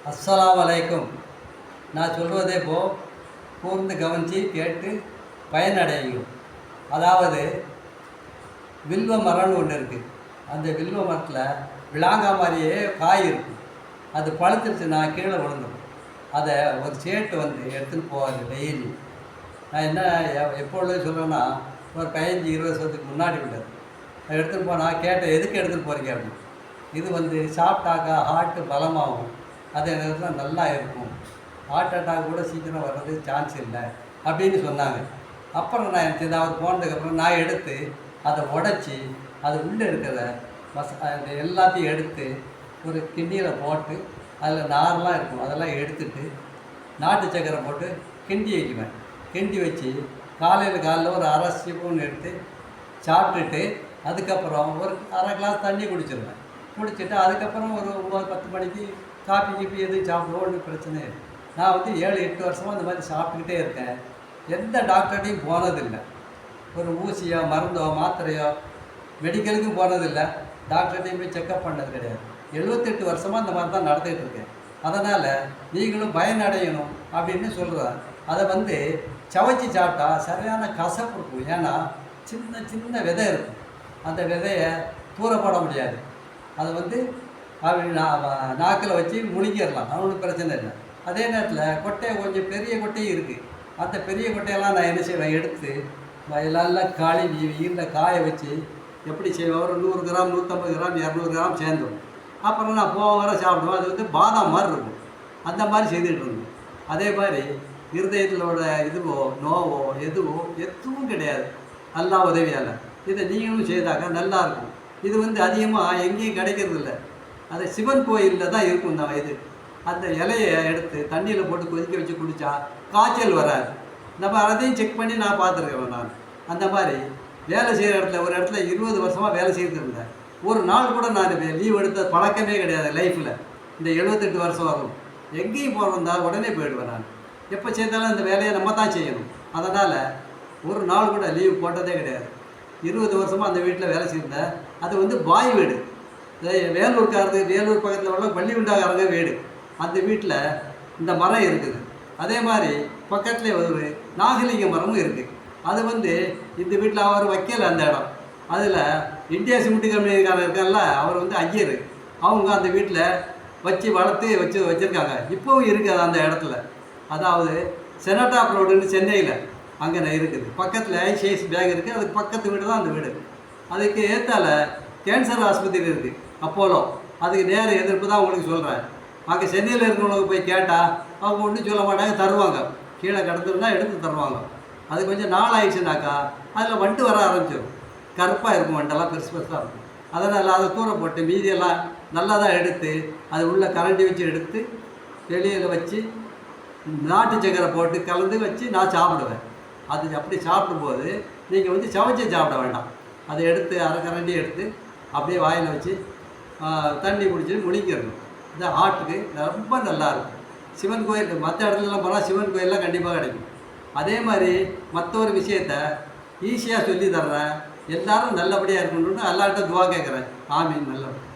அஸ்ஸலாமு அலைக்கும். நான் சொல்வதே கூர்ந்து கவனித்து கேட்டு பயனடையும். அதாவது வில்வ மரம்னு ஒன்று இருக்குது. அந்த வில்வ மரத்தில் விளாங்கா மாதிரியே காய் இருக்கும். அது பழுத்துருச்சுன்னா கீழே விழுந்துடும். அதை ஒரு சேட்டு எடுத்துன்னு போவார் டெய்லி. நான் என்ன எப்பொழுதும் சொல்கிறேன்னா, ஒரு 15-20 வருஷத்துக்கு முன்னாடி உள்ளது. அதை எடுத்துகிட்டு போனால் கேட்டேன், எதுக்கு எடுத்துகிட்டு போகிறீங்க அப்படின்னு. இது சாப்பிட்டாக்கா ஹார்ட்டு பலமாகும், அதே நேரத்தில் நல்லா இருக்கும், ஹார்ட் அட்டாக் கூட சீக்கிரம் வர்றது சான்ஸ் இல்லை அப்படின்னு சொன்னாங்க. அப்புறம் நான் எனக்கு அவர் போனதுக்கப்புறம் நான் எடுத்து அதை உடச்சி அது உள்ளே இருக்கிற எல்லாத்தையும் எடுத்து ஒரு கிண்டியில் போட்டு அதில் நாரெலாம் இருக்கும் அதெல்லாம் எடுத்துட்டு நாட்டு சக்கரை போட்டு கிண்டி வைக்குவேன். கிண்டி வச்சு காலையில் ஒரு அரை ஸ்பூன் எடுத்து சாப்பிட்டுட்டு அதுக்கப்புறம் ஒரு அரை கிளாஸ் தண்ணி குடிச்சிடுவேன். குடிச்சிட்டு அதுக்கப்புறம் ஒரு 9-10 மணிக்கு காப்பி கீப்பி எதுவும் சாப்பிடுவோம், ஒன்றும் பிரச்சனை இல்லை. நான் 7-8 வருஷமாக இந்த மாதிரி சாப்பிட்டுக்கிட்டே இருக்கேன். எந்த டாக்டர்கிட்டையும் போனதில்லை. ஒரு ஊசியோ மருந்தோ மாத்திரையோ மெடிக்கலுக்கும் போனதில்லை, டாக்டர்கிட்டையும் போய் செக்கப் பண்ணது கிடையாது. 78 வருஷமாக இந்த மாதிரி தான் நடந்துகிட்டு இருக்கேன். அதனால் நீங்களும் பயனடையணும் அப்படின்னு சொல்கிறேன். அதை சவைச்சி சாப்பிட்டா சரியான கசப்பு இருக்கும். ஏன்னா சின்ன சின்ன விதை இருக்கும். அந்த விதையை தூர போட முடியாது. அதை அப்படி நாக்கில் வச்சு முழுங்கிடலாம், அவனுக்கு பிரச்சனை இல்லை. அதே நேரத்தில் கொட்டையை கொஞ்சம் பெரிய கொட்டையும் இருக்குது. அந்த பெரிய கொட்டையெல்லாம் நான் என்ன செய்வேன், எடுத்து எல்லாம் கழுவி வெயிலில் காய வச்சு எப்படி செய்வேன், ஒரு 100 கிராம் 150 கிராம் 200 கிராம் சேர்ந்துடும். அப்புறம் நான் வர சாப்பிடுவேன். அது பாதாம் மாதிரி இருக்கும். அந்த மாதிரி செய்துட்டு இருந்தேன். அதே மாதிரி இருதயத்திலோட இதுவோ நோவோ எதுவும் கிடையாது, நல்லா உதவியால். இதை நீங்களும் செய்தாக்கா நல்லாயிருக்கும். இது அதிகமாக எங்கேயும் கிடைக்கிறதில்ல. அது சிவன் கோயிலில் தான் இருக்கும். இந்த அந்த இலையை எடுத்து தண்ணியில் போட்டு கொதிக்க வச்சு குடித்தா காய்ச்சல் வராது. நம்ம அதையும் செக் பண்ணி நான் பார்த்துருக்கேன். நான் அந்த மாதிரி வேலை செய்கிற இடத்துல ஒரு இடத்துல 20 வருஷமாக வேலை செய்துட்டு இருந்தேன். ஒரு நாள் கூட நான் லீவ் எடுத்த பழக்கமே கிடையாது லைஃப்பில். இந்த 78 வருஷம் வரும் எங்கேயும் போகிறதா உடனே போயிடுவேன். நான் எப்போ செய்தாலும் அந்த வேலையை நம்ம தான் செய்யணும். அதனால் ஒரு நாள் கூட லீவ் போட்டதே கிடையாது. 20 வருஷமாக அந்த வீட்டில் வேலை செய்திருந்தேன். அது பாய் வீடு. வேலூர் பக்கத்தில் உள்ள பள்ளிகுண்டாக்காரங்க வீடு. அந்த வீட்டில் இந்த மரம் இருக்குது. அதே மாதிரி பக்கத்தில் ஒரு நாகலிங்க மரமும் இருக்குது. அது இந்த வீட்டில் அவர் வைக்கல அந்த இடம். அதில் இந்தியா சிமெண்ட் கம்பெனிக்காரர் இருக்கார்ல, அவர் ஐயர். அவங்க அந்த வீட்டில் வச்சு வளர்த்து வச்சுருக்காங்க. இப்போவும் இருக்குது அந்த இடத்துல. அதாவது செனட்டாப் ரோடுன்னு சென்னையில் அங்கே இருக்குது. பக்கத்தில் ஐசிஐசி பேங்க் இருக்குது. அதுக்கு பக்கத்து வீடு தான் அந்த வீடு. அதுக்கு ஏற்றால கேன்சர் ஆஸ்பத்திரி இருக்குது, அப்போலோ. அதுக்கு நேர எதிர்ப்பு தான் உங்களுக்கு சொல்கிறேன். அங்கே சென்னையில் இருக்கிறவங்களுக்கு போய் கேட்டால் அவங்க ஒன்றும் சொல்ல மாட்டாங்க, தருவாங்க. கீழே கிடந்துருந்தா எடுத்து தருவாங்க. அது கொஞ்சம் நாள் ஆயிடுச்சுனாக்கா அதில் வண்டு வர ஆரம்பிச்சிடும். கருப்பாக இருக்கும், வண்டெல்லாம் பெருசு பெருசாக இருக்கும். அதனால் அதை தூர போட்டு மீதியெல்லாம் நல்லா தான் எடுத்து அது உள்ளே கரண்டி வச்சு எடுத்து வெளியில் வச்சு நாட்டு சக்கரை போட்டு கலந்து வச்சு நான் சாப்பிடுவேன். அது அப்படி சாப்பிடும்போது நீங்கள் சவைச்சி சாப்பிட வேண்டாம். அதை எடுத்து அரை கரண்டி எடுத்து அப்படியே வாயில் வச்சு தண்ணி குடிச்சு முழிக்கிறது. இந்த ஹார்ட்டுக்கு ரொம்ப நல்லாயிருக்கும். சிவன் கோயில் மற்ற இடத்துலலாம் போனால் சிவன் கோயிலெலாம் கண்டிப்பாக கிடைக்கும். அதே மாதிரி மற்ற ஒரு விஷயத்த ஈஸியாக சொல்லி தர்றேன். எல்லோரும் நல்லபடியாக இருக்கணும்னு அல்லாட்ட துவா கேட்குறேன். ஆமீன். நல்லபடி.